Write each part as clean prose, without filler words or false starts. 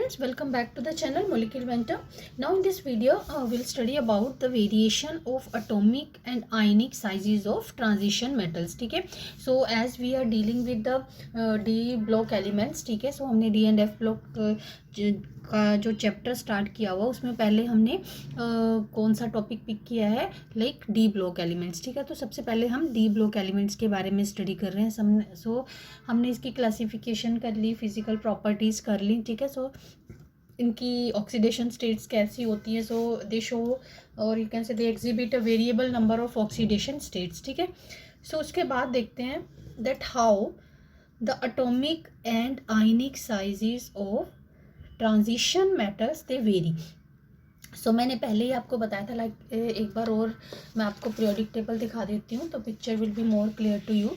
friends, welcome back to the channel Molecule Mentor. Now in this video we'll study about the variation of atomic and ionic sizes of transition metals. ठीक है, so as we are dealing with the D block elements, ठीक है, so हमने D and F block का जो chapter start किया हुआ उसमें पहले हमने कौन सा टॉपिक पिक किया है, लाइक डी ब्लॉक एलिमेंट्स. ठीक है, तो सबसे पहले हम डी ब्लॉक एलिमेंट्स के बारे में स्टडी कर रहे हैं. सो हमने इसकी क्लासिफिकेशन कर ली, फिजिकल प्रॉपर्टीज़ कर ली. ठीक है, सो इनकी ऑक्सीडेशन स्टेट्स कैसी होती है. So they show or you can say they exhibit a variable number of oxidation states. ठीक है, सो उसके बाद देखते हैं that how the atomic and ionic sizes of transition metals they vary. So मैंने पहले ही आपको बताया था, लाइक एक बार और मैं आपको पीरियोडिक टेबल दिखा देती हूँ तो picture will be more clear to you.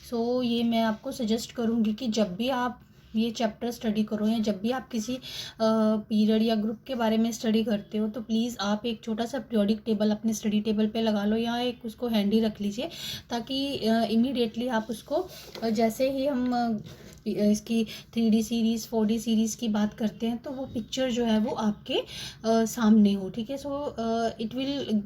So ये मैं आपको सजेस्ट करूँगी कि जब भी आप ये चैप्टर स्टडी करो या जब भी आप किसी पीरियड या ग्रुप के बारे में स्टडी करते हो तो प्लीज़ आप एक छोटा सा पीरियोडिक टेबल अपने स्टडी टेबल पे लगा लो या एक उसको हैंडी रख लीजिए, ताकि इमीडिएटली आप उसको जैसे ही हम इसकी 3D सीरीज़ 4D सीरीज़ की बात करते हैं तो वो पिक्चर जो है वो आपके सामने हो. ठीक है, so it will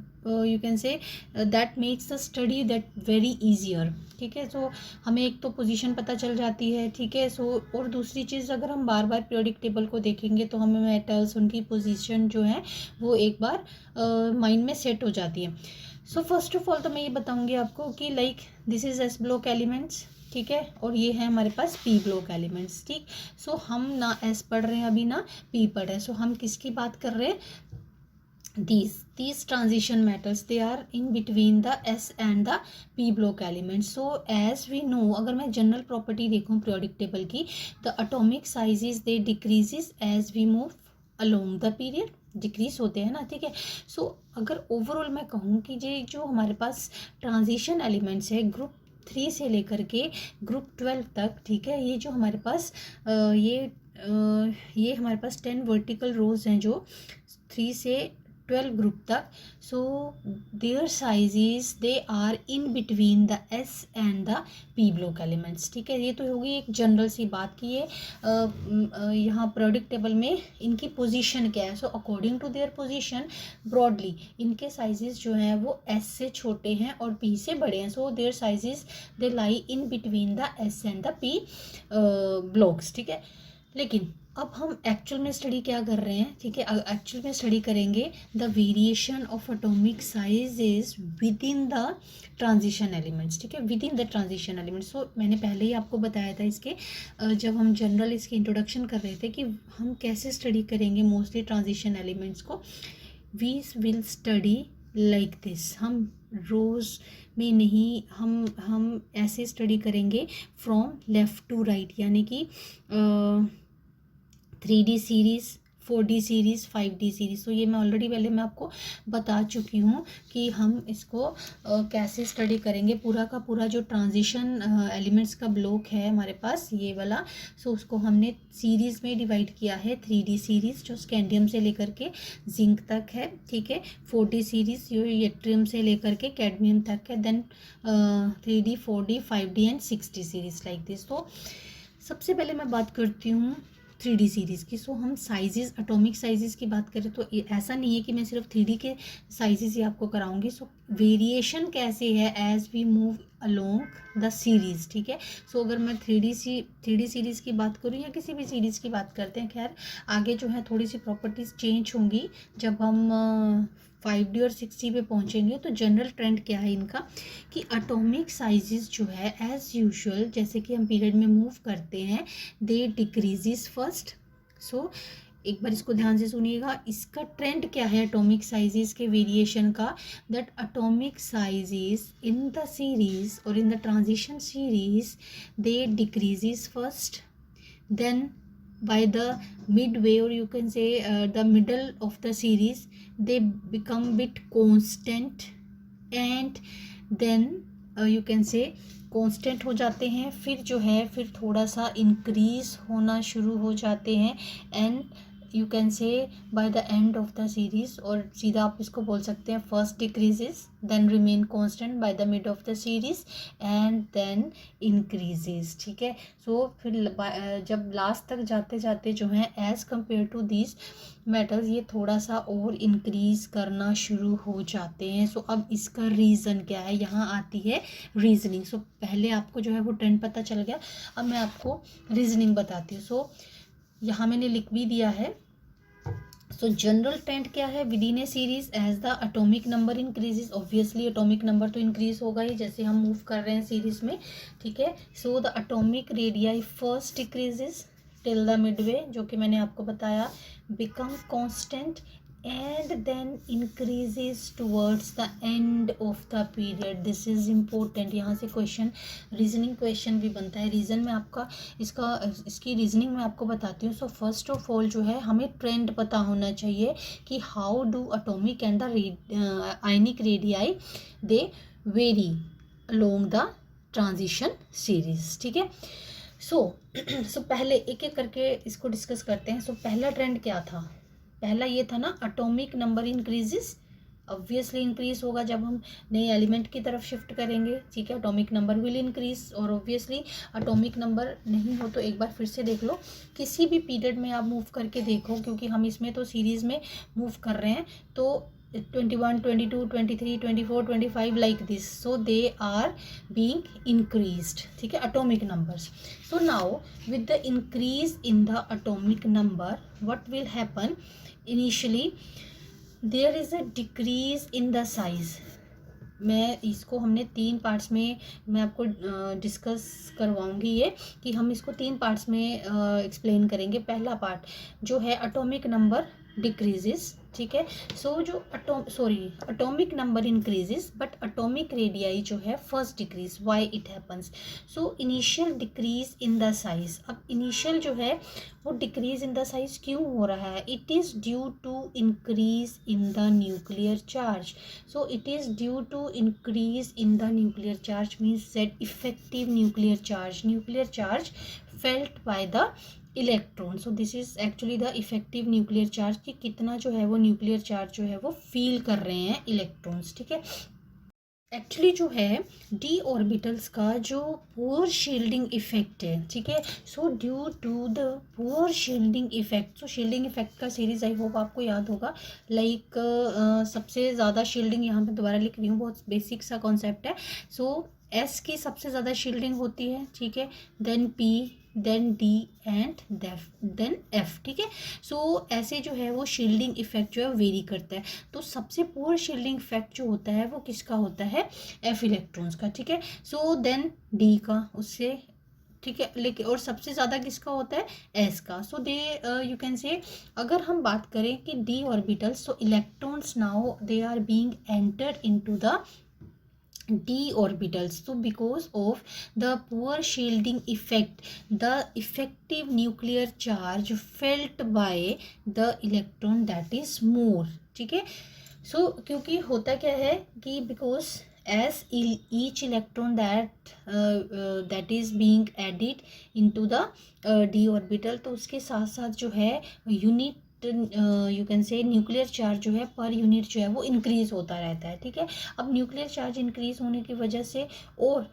you can say that makes the study that very easier. ठीक है, सो हमें एक तो पोजीशन पता चल जाती है. ठीक है, सो और दूसरी चीज़ अगर हम बार बार पीरियोडिक टेबल को देखेंगे तो हमें मेटल्स उनकी पोजीशन जो है वो एक बार माइंड में सेट हो जाती है. सो फर्स्ट ऑफ ऑल तो मैं ये बताऊँगी आपको कि like this is S block elements. ठीक है, और ये है हमारे पास पी ब्लॉक एलिमेंट्स. ठीक, सो हम ना एस पढ़ रहे हैं अभी ना पी पढ़ रहे हैं. सो हम किसकी बात कर रहे हैं, these transition metals they are in between the S and the P block elements. So as we know, अगर मैं जनरल प्रॉपर्टी देखूँ पीरियोडिक टेबल की, the atomic sizes they decreases as we move along the period, decrease होते हैं ना. ठीक है, सो अगर ओवरऑल मैं कहूँ कि ये जो हमारे पास ट्रांजिशन एलिमेंट्स है ग्रुप 3 से लेकर के ग्रुप 12 तक, ठीक है, ये जो हमारे पास ये हमारे पास 10 वर्टिकल रोज हैं जो 3 से 12 ग्रुप तक. So their sizes they are in between the S and the P block elements. ठीक है, ये तो होगी एक जनरल सी बात की ये यहाँ पीरियोडिक टेबल में इनकी पोजीशन क्या है. So according to their position broadly इनके साइजेस जो हैं वो एस से छोटे हैं और पी से बड़े हैं. So their sizes they lie in between the S and the P blocks. ठीक है, लेकिन अब हम एक्चुअल में स्टडी क्या कर रहे हैं. ठीक है, एक्चुअल में स्टडी करेंगे the variation of atomic sizes within the transition elements. ठीक है, within the transition elements. So मैंने पहले ही आपको बताया था इसके जब हम जनरल इसके इंट्रोडक्शन कर रहे थे कि हम कैसे स्टडी करेंगे मोस्टली ट्रांजिशन एलिमेंट्स को. We will study like this. हम रोज़ में नहीं, हम ऐसे स्टडी करेंगे फ्रॉम लेफ़्ट टू राइट, यानी कि 3D series 4D series 5D series. तो ये मैं ऑलरेडी पहले मैं आपको बता चुकी हूँ कि हम इसको कैसे स्टडी करेंगे. पूरा का पूरा जो ट्रांजिशन एलिमेंट्स का ब्लॉक है हमारे पास ये वाला, सो उसको हमने सीरीज़ में डिवाइड किया है. 3D सीरीज़ जो स्कैंडियम से लेकर के जिंक तक है. ठीक है, 4D सीरीज़ जो यट्रियम से लेकर के कैडमियम तक है. Then 3D 4D 5D and 6D series like this. तो सबसे पहले मैं बात करती हूँ 3D सीरीज़ की. सो हम साइजेस एटॉमिक साइजेस की बात करें तो ऐसा नहीं है कि मैं सिर्फ 3D के साइजेस ही आपको कराऊंगी. सो वेरिएशन कैसे है as we move along the series. ठीक है, सो अगर मैं 3D सीरीज़ की बात करूँ या किसी भी सीरीज़ की बात करते हैं, खैर आगे जो है थोड़ी सी प्रॉपर्टीज़ चेंज होंगी जब हम 5D और 6D पे पहुँचेंगे. तो जनरल ट्रेंड क्या है इनका कि एटॉमिक साइजेस जो है एज़ यूजुअल जैसे कि हम पीरियड में मूव करते हैं दे डिक्रीजेस फर्स्ट. सो एक बार इसको ध्यान से सुनिएगा, इसका ट्रेंड क्या है एटॉमिक साइजेस के वेरिएशन का, that atomic sizes in the series और in the transition series they decreases first, then by the midway or you can say the middle of the series they become bit constant and then you can say constant हो जाते हैं. फिर जो है फिर थोड़ा सा इंक्रीज होना शुरू हो जाते हैं and you can say by the end of the series, और सीधा आप इसको बोल सकते हैं first decreases then remain constant by the mid of the series and then increases, ठीक है। सो फिर जब लास्ट तक जाते जाते जो है as compare to these metals ये थोड़ा सा और इंक्रीज करना शुरू हो जाते हैं। सो अब इसका रीज़न क्या है, यहाँ आती है रीजनिंग। सो पहले आपको जो है वो ट्रेंड पता चल गया, अब मैं आपको रीजनिंग बताती हूँ। सो यहाँ मैंने लिख भी दिया है। सो जनरल ट्रेंड क्या है, within a series as the atomic number increases, obviously atomic number तो इंक्रीज होगा ही जैसे हम मूव कर रहे हैं सीरीज में, ठीक है। So the atomic radii first decreases till the midway, जो कि मैंने आपको बताया, become constant and then increases towards the end of the period. This is important, यहाँ से क्वेश्चन रीजनिंग क्वेश्चन भी बनता है। रीज़न में आपका इसकी रीजनिंग में आपको बताती हूँ। सो फर्स्ट ऑफ ऑल जो है हमें ट्रेंड पता होना चाहिए कि how do atomic and the ionic radii they very along the transition series, ठीक है। सो पहले एक एक करके इसको डिस्कस करते हैं। सो पहला ट्रेंड क्या था, पहला ये था ना, atomic number increases, obviously increase होगा जब हम नए एलिमेंट की तरफ शिफ्ट करेंगे, ठीक है। एटॉमिक नंबर विल इंक्रीज, और ऑब्वियसली एटॉमिक नंबर नहीं हो तो एक बार फिर से देख लो, किसी भी पीरियड में आप मूव करके देखो, क्योंकि हम इसमें तो सीरीज में मूव कर रहे हैं, तो 21, 22, 23, 24, 25 like this, so they are being increased, ठीक है, atomic numbers. So now with the increase in the atomic number what will happen, initially there is a decrease in the size. मैं इसको हमने 3 पार्ट्स में मैं आपको डिस्कस करवाऊंगी, ये कि हम इसको 3 पार्ट्स में एक्सप्लेन करेंगे। पहला पार्ट जो है एटॉमिक नंबर डिक्रीजेस, ठीक है। सो जो atomic number increases but atomic radii जो है first decrease, why it happens. So initial decrease in the size, अब इनिशियल जो है वो डिक्रीज इन द साइज क्यों हो रहा है, it is due to increase in the nuclear charge. So it is due to increase in the nuclear charge means that effective nuclear charge felt by the electron. So this is actually the effective nuclear charge, कि कितना जो है वो nuclear charge जो है वो feel कर रहे हैं इलेक्ट्रॉन्स, ठीक है। एक्चुअली जो है डी ऑर्बिटल्स का जो पुअर शील्डिंग इफेक्ट है, ठीक है। So due to the poor shielding effect, so shielding effect का सीरीज आई होप आपको याद होगा, लाइक सबसे ज़्यादा शील्डिंग, यहाँ पे दोबारा लिख रही हूँ, बहुत बेसिक सा कॉन्सेप्ट है। सो एस की सबसे ज़्यादा शील्डिंग होती है, ठीक है, then p, then d and then f, ठीक है। सो ऐसे जो है वो शील्डिंग इफेक्ट जो है वेरी करता है। तो सबसे पुअर शील्डिंग इफेक्ट जो होता है वो किसका होता है, एफ इलेक्ट्रॉन्स का, ठीक है। सो देन डी का, उससे, ठीक है, लेकिन और सबसे ज़्यादा किसका होता है, एस का। सो दे यू कैन से, अगर हम बात करें कि d orbitals, so electrons now they are being entered into the d orbitals. So because of the poor shielding effect, the effective nuclear charge felt by the electron that is more, ठीक है। So क्योंकि होता क्या है कि because as each electron that is being added into the d orbital, तो उसके साथ साथ जो है यूनिट यू कैन से न्यूक्लियर चार्ज जो है पर यूनिट जो है वो इंक्रीज होता रहता है, ठीक है। अब न्यूक्लियर चार्ज इंक्रीज होने की वजह से और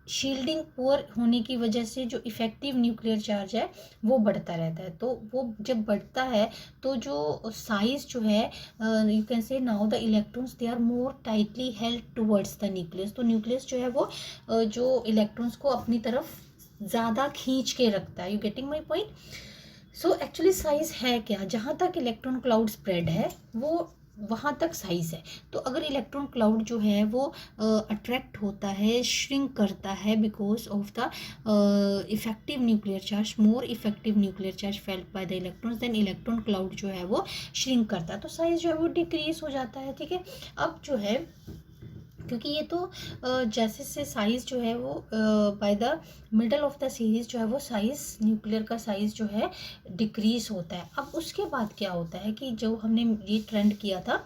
शील्डिंग पुअर होने की वजह से जो इफेक्टिव न्यूक्लियर चार्ज है वो बढ़ता रहता है। तो वो जब बढ़ता है तो जो साइज जो है you can say now the electrons they are more tightly held towards the nucleus. तो न्यूक्लियस जो है वो जो इलेक्ट्रॉन्स को अपनी तरफ ज़्यादा खींच के रखता है। You getting my point. So actually size है क्या, जहाँ तक इलेक्ट्रॉन क्लाउड स्प्रेड है वो वहाँ तक साइज़ है। तो अगर इलेक्ट्रॉन क्लाउड जो है वो अट्रैक्ट होता है, श्रिंक करता है because of the effective nuclear charge, more effective nuclear charge felt by the electrons, then electron cloud जो है वो श्रिंक करता है, तो साइज़ जो है वो डिक्रीज हो जाता है, ठीक है। अब जो है क्योंकि ये तो जैसे से साइज़ जो है वो by the middle of the series जो है वो साइज़ न्यूक्लियर का साइज़ जो है डिक्रीज होता है। अब उसके बाद क्या होता है कि जो हमने ये ट्रेंड किया था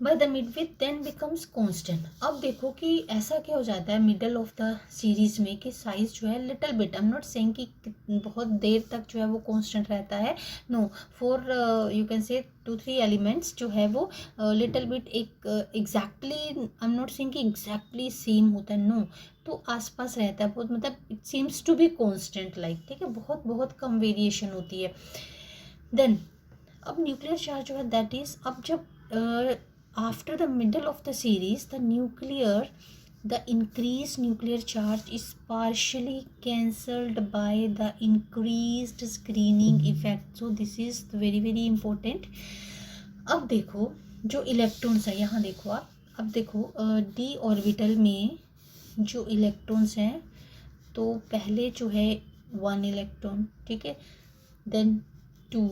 by the mid with then becomes constant. अब देखो कि ऐसा क्या हो जाता है मिडल ऑफ द सीरीज में कि साइज जो है little bit, I am not saying कि बहुत देर तक जो है वो कांस्टेंट रहता है, नो, फॉर यू कैन से 2-3 एलिमेंट्स जो है वो लिटिल बिट एक exactly, I am not saying कि एग्जैक्टली सेम होता है, नो, तो आसपास रहता है बहुत, मतलब it seems to be constant like, ठीक है, बहुत बहुत कम वेरिएशन होती है। देन अब न्यूक्लियर चार्ज जो है दैट इज, अब जब after the middle of the series the increased nuclear charge is partially cancelled by the increased screening effect, so this is very very important। अब देखो जो इलेक्ट्रॉन्स है, यहाँ देखो आप, अब देखो डी ऑर्बिटल में जो इलेक्ट्रॉन्स हैं, तो पहले जो है 1 इलेक्ट्रॉन, ठीक है, देन 2,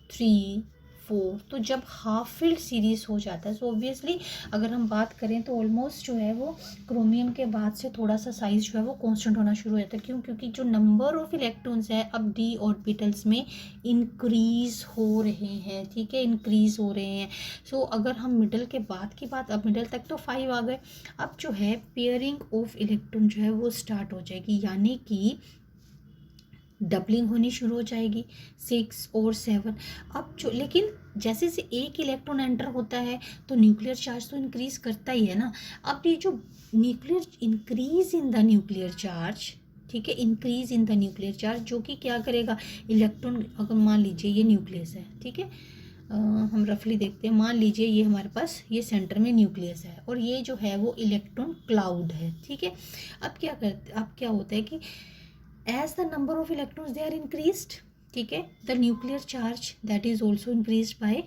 3, 4, तो जब हाफ फील्ड सीरीज हो जाता है, सो ऑब्वियसली अगर हम बात करें तो ऑलमोस्ट जो है वो क्रोमियम के बाद से थोड़ा सा साइज जो है वो कांस्टेंट होना शुरू हो जाता है। क्यों? क्योंकि जो नंबर ऑफ इलेक्ट्रॉन्स है अब डी ऑर्बिटल्स में इंक्रीज हो रहे हैं, ठीक है, इंक्रीज हो रहे हैं। सो अगर हम मिडल के बाद की बात, अब मिडल तक तो 5 आ गए, अब जो है पेयरिंग ऑफ इलेक्ट्रॉन जो है वो स्टार्ट हो जाएगी, यानी कि डबलिंग होनी शुरू हो जाएगी 6 और 7। अब जो, लेकिन जैसे से एक इलेक्ट्रॉन एंटर होता है तो न्यूक्लियर चार्ज तो इंक्रीज करता ही है ना। अब ये जो nuclear increase in the nuclear charge, ठीक है, increase in the nuclear charge जो कि क्या करेगा, इलेक्ट्रॉन, अगर मान लीजिए ये न्यूक्लियस है, ठीक है, हम रफली देखते हैं, मान लीजिए ये हमारे पास ये सेंटर में न्यूक्लियस है और ये जो है वो इलेक्ट्रॉन क्लाउड है, ठीक है। अब क्या होता है कि as the number of electrons they are increased, ठीक है, the nuclear charge that is also increased by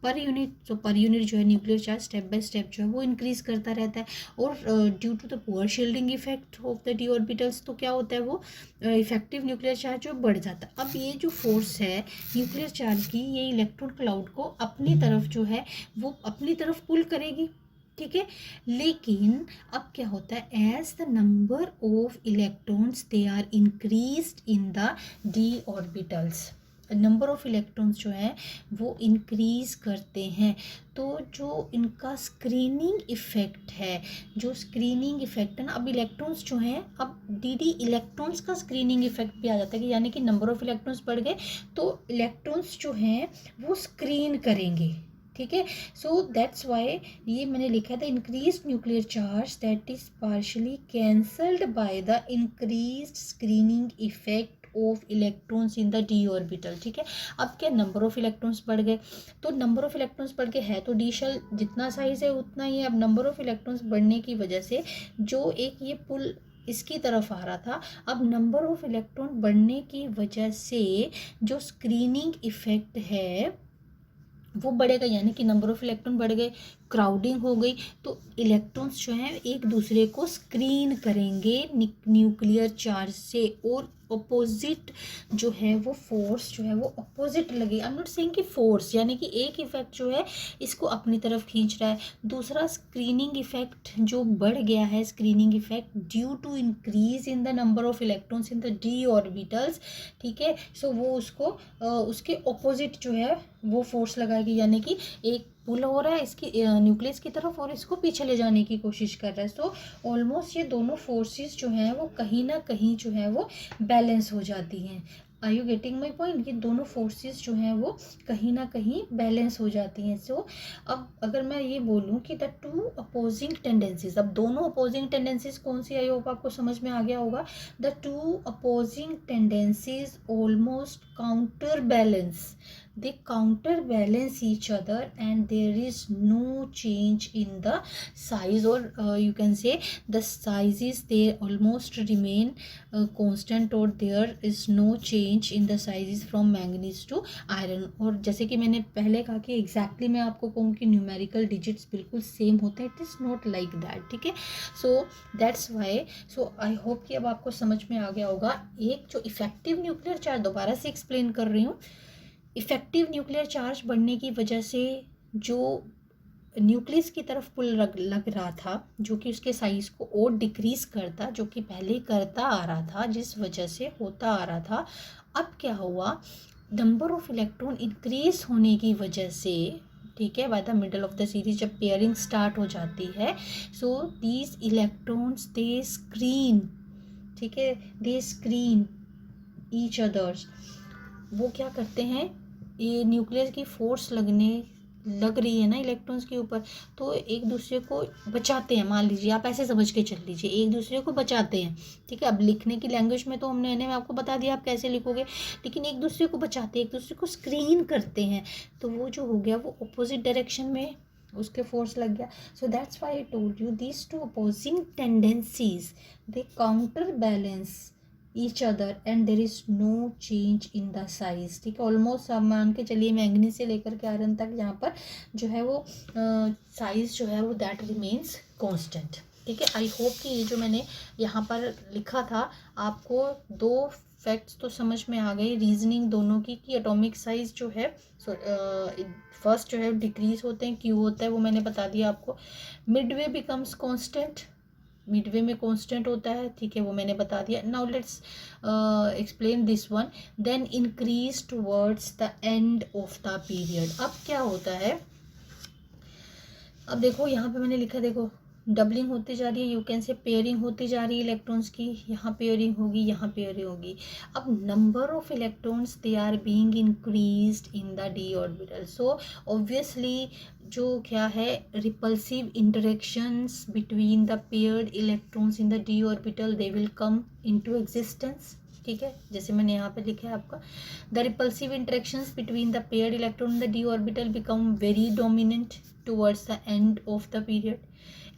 per unit, तो पर यूनिट जो है nuclear charge step by step जो है वो इंक्रीज करता रहता है। और due to the poor shielding effect of the d orbitals, तो क्या होता है वो इफेक्टिव न्यूक्लियर चार्ज जो बढ़ जाता है। अब ये जो फोर्स है न्यूक्लियर चार्ज की, ये इलेक्ट्रॉन क्लाउड को अपनी तरफ जो है वो अपनी तरफ पुल करेगी, ठीक है। लेकिन अब क्या होता है, as the number of electrons they are increased in the d orbitals, number of electrons जो है वो इंक्रीज करते हैं, तो जो इनका स्क्रीनिंग इफेक्ट है, जो स्क्रीनिंग इफेक्ट है ना, अब इलेक्ट्रॉन्स जो हैं, अब डी इलेक्ट्रॉन्स का स्क्रीनिंग इफेक्ट भी आ जाता है कि यानी कि नंबर ऑफ इलेक्ट्रॉन्स बढ़ गए तो इलेक्ट्रॉन्स जो हैं वो स्क्रीन करेंगे, ठीक है। सो दैट्स वाई ये मैंने लिखा था, increase nuclear charge that is partially cancelled by the increased screening effect of electrons in the d orbital, ठीक है। अब क्या, नंबर ऑफ इलेक्ट्रॉन्स बढ़ गए, तो नंबर ऑफ इलेक्ट्रॉन्स बढ़ गए है तो डी शेल जितना साइज है उतना ही है। अब नंबर ऑफ इलेक्ट्रॉन्स बढ़ने की वजह से जो एक ये पुल इसकी तरफ आ रहा था, अब नंबर ऑफ इलेक्ट्रॉन बढ़ने की वजह से जो स्क्रीनिंग इफेक्ट है वो बढ़ेगा, यानी कि नंबर ऑफ इलेक्ट्रॉन बढ़ गए, क्राउडिंग हो गई, तो इलेक्ट्रॉन्स जो हैं एक दूसरे को स्क्रीन करेंगे न्यूक्लियर चार्ज से, और अपोजिट जो है वो फोर्स जो है वो अपोजिट लगे। आई एम नॉट सेइंग कि फोर्स, यानी कि एक इफेक्ट जो है इसको अपनी तरफ खींच रहा है, दूसरा स्क्रीनिंग इफेक्ट जो बढ़ गया है, screening effect due to increase in the number of electrons in the d orbitals, ठीक है। सो वो उसको उसके अपोजिट जो है वो फोर्स लगाएगी, यानी कि एक पुल हो रहा है इसकी न्यूक्लियस की तरफ और इसको पीछे ले जाने की कोशिश कर रहा है। सो ऑलमोस्ट ये दोनों फोर्सेस जो हैं वो कहीं ना कहीं जो है वो बैलेंस हो जाती हैं। Are you getting my point? ये दोनों फोर्सेस जो हैं वो कहीं ना कहीं बैलेंस हो जाती हैं। सो अब अगर मैं ये बोलूँ कि द टू अपोजिंग टेंडेंसीज, अब दोनों अपोजिंग टेंडेंसीज कौन सी, आई होप आपको समझ में आ गया होगा। The two opposing tendencies almost counter balance, they counterbalance each other and there is no change in the size, or you can say the sizes they almost remain constant, or there is no change in the sizes from manganese to iron। और जैसे कि मैंने पहले कहा कि exactly मैं आपको कहूँ कि न्यूमेरिकल डिजिट्स बिल्कुल सेम होते हैं, it is not like that, ठीक है। So that's why, so I hope कि अब आपको समझ में आ गया होगा। एक जो इफेक्टिव न्यूक्लियर चार्ज, दोबारा से एक्सप्लेन कर रही हूँ, इफेक्टिव न्यूक्लियर चार्ज बढ़ने की वजह से जो न्यूक्लियस की तरफ पुल लग रहा था, जो कि उसके साइज को और डिक्रीज करता, जो कि पहले करता आ रहा था, जिस वजह से होता आ रहा था, अब क्या हुआ, नंबर ऑफ इलेक्ट्रॉन इंक्रीज होने की वजह से ठीक है, by the middle of the series जब पेयरिंग स्टार्ट हो जाती है, so these electrons they screen, ठीक है, दे स्क्रीन ईच अदर्स। वो क्या करते हैं, ये न्यूक्लियस की फोर्स लग रही है ना इलेक्ट्रॉन्स के ऊपर, तो एक दूसरे को बचाते हैं। मान लीजिए आप ऐसे समझ के चल लीजिए, एक दूसरे को बचाते हैं, ठीक है। अब लिखने की लैंग्वेज में तो मैंने आपको बता दिया आप कैसे लिखोगे, लेकिन एक दूसरे को बचाते हैं, एक दूसरे को स्क्रीन करते हैं, तो वो जो हो गया वो अपोजिट डायरेक्शन में उसके फोर्स लग गया। So that's why I told you these two opposing tendencies they counter balance each other and there is no change in the size, ठीक है। ऑलमोस्ट आप मान के चलिए मैंगनीज से लेकर के आयरन तक यहाँ पर जो है वो साइज जो है वो दैट रिमेन्स कांस्टेंट, ठीक है। आई होप कि ये जो मैंने यहाँ पर लिखा था आपको दो फैक्ट्स तो समझ में आ गई, रीजनिंग दोनों की, कि एटॉमिक साइज जो है फर्स्ट जो है डिक्रीज होते हैं, क्यू होता है वो मैंने बता दिया आपको। मिडवे बिकम्स कांस्टेंट, मिडवे में कांस्टेंट होता है, ठीक है, वो मैंने बता दिया। Now let's explain this one, then increase towards the end of the period. अब क्या होता है, अब देखो यहाँ पे मैंने लिखा, देखो डबलिंग होती जा रही है, यू कैन से पेयरिंग होती जा रही है इलेक्ट्रॉन्स की, यहाँ पेयरिंग होगी, यहाँ पेयरिंग होगी। अब number of electrons they are being increased in the d orbital, so obviously जो क्या है, repulsive interactions between the paired electrons in the d orbital they will come into existence, ठीक है। जैसे मैंने यहाँ पे लिखा है आपका, the repulsive interactions between the paired electron in the d orbital become very dominant towards the end of the period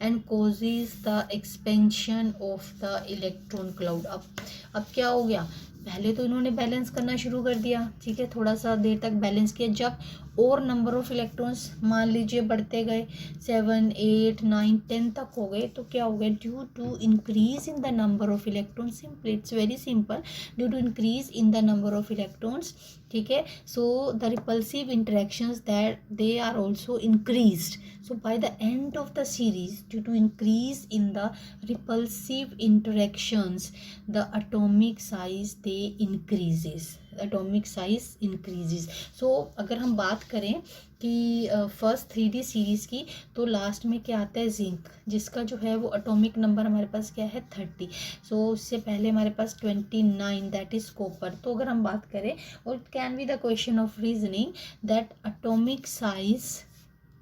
and causes the expansion of the electron cloud। अब क्या हो गया, पहले तो इन्होंने बैलेंस करना शुरू कर दिया, ठीक है, थोड़ा सा देर तक बैलेंस किया, जब और नंबर ऑफ इलेक्ट्रॉन्स मान लीजिए बढ़ते गए, 7 8 9 10 तक हो गए, तो क्या हो गया, due to increase in the number of electrons, simply it's very simple, due to increase in the number of electrons, ठीक है, so the repulsive interactions that they are also increased. So by the end of the series, due to increase in the repulsive interactions, the atomic size they increases, atomic size increases। So अगर हम बात करें कि first 3D series की, तो last में क्या आता है, जिंक, जिसका जो है वो एटॉमिक नंबर हमारे पास क्या है, 30। सो उससे पहले हमारे पास 29, दैट इज़ कॉपर। तो अगर हम बात करें, और it can be the question of reasoning that atomic size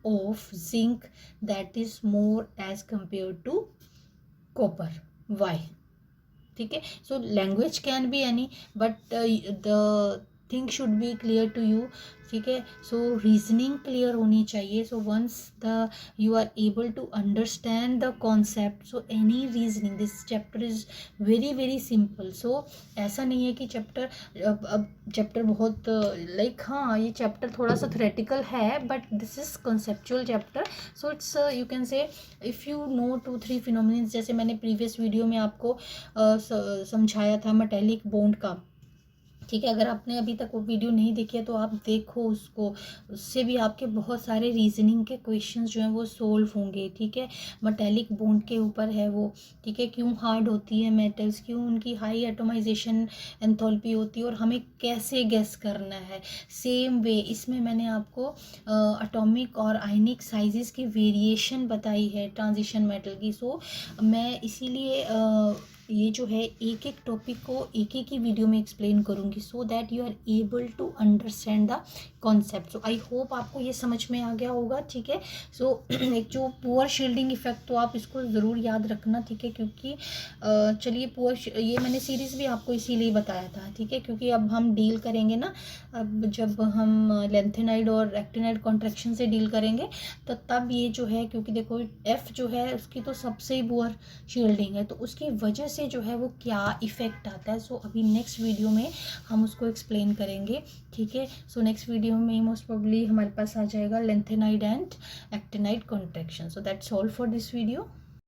of zinc that is more as compared to copper, why, ठीक है। so language can be any but the thing should be clear to you, ठीक है। सो reasoning clear होनी चाहिए, so once the you are able to understand the concept, so any reasoning, this chapter is very very simple. So ऐसा नहीं है कि chapter अब chapter बहुत लाइक, हाँ ये चैप्टर थोड़ा सा थ्योरेटिकल है, but this is conceptual chapter. So it's you can से इफ़ यू नो 2-3 फिनोमिना, जैसे मैंने प्रीवियस वीडियो में आपको समझाया था मेटेलिक बॉन्ड का, ठीक है। अगर आपने अभी तक वो वीडियो नहीं देखी है तो आप देखो उसको, उससे भी आपके बहुत सारे रीजनिंग के क्वेश्चंस जो हैं वो सोल्व होंगे, ठीक है। मेटेलिक बॉन्ड के ऊपर है वो, ठीक है, क्यों हार्ड होती है मेटल्स, क्यों उनकी हाई एटोमाइजेशन एंथैल्पी होती है, और हमें कैसे गेस करना है। सेम वे इसमें मैंने आपको एटॉमिक और आयनिक साइजेस की वेरिएशन बताई है ट्रांजिशन मेटल की। सो मैं इसीलिए ये जो है एक एक टॉपिक को एक एक ही वीडियो में एक्सप्लेन करूँगी, so that you are able to understand the concept. So I hope आपको ये समझ में आ गया होगा, ठीक है। सो एक जो पुअर शील्डिंग इफेक्ट, तो आप इसको ज़रूर याद रखना, ठीक है, क्योंकि चलिए पुअर, ये मैंने सीरीज़ भी आपको इसीलिए बताया था, ठीक है, क्योंकि अब हम डील करेंगे ना, अब जब हम लेंथेनाइड और एक्टिनाइड कॉन्ट्रैक्शन से डील करेंगे, तो तब ये जो है, क्योंकि देखो एफ जो है उसकी तो सबसे ही पुअर शील्डिंग है, तो उसकी वजह से जो है वो क्या इफ़ेक्ट आता है। सो अभी नेक्स्ट वीडियो में हम उसको एक्सप्लेन करेंगे, ठीक है। सो नेक्स्ट वीडियो में मोस्ट प्रोबेबली हमारे पास आ जाएगा lanthanide and actinide contraction. So that's all for this video.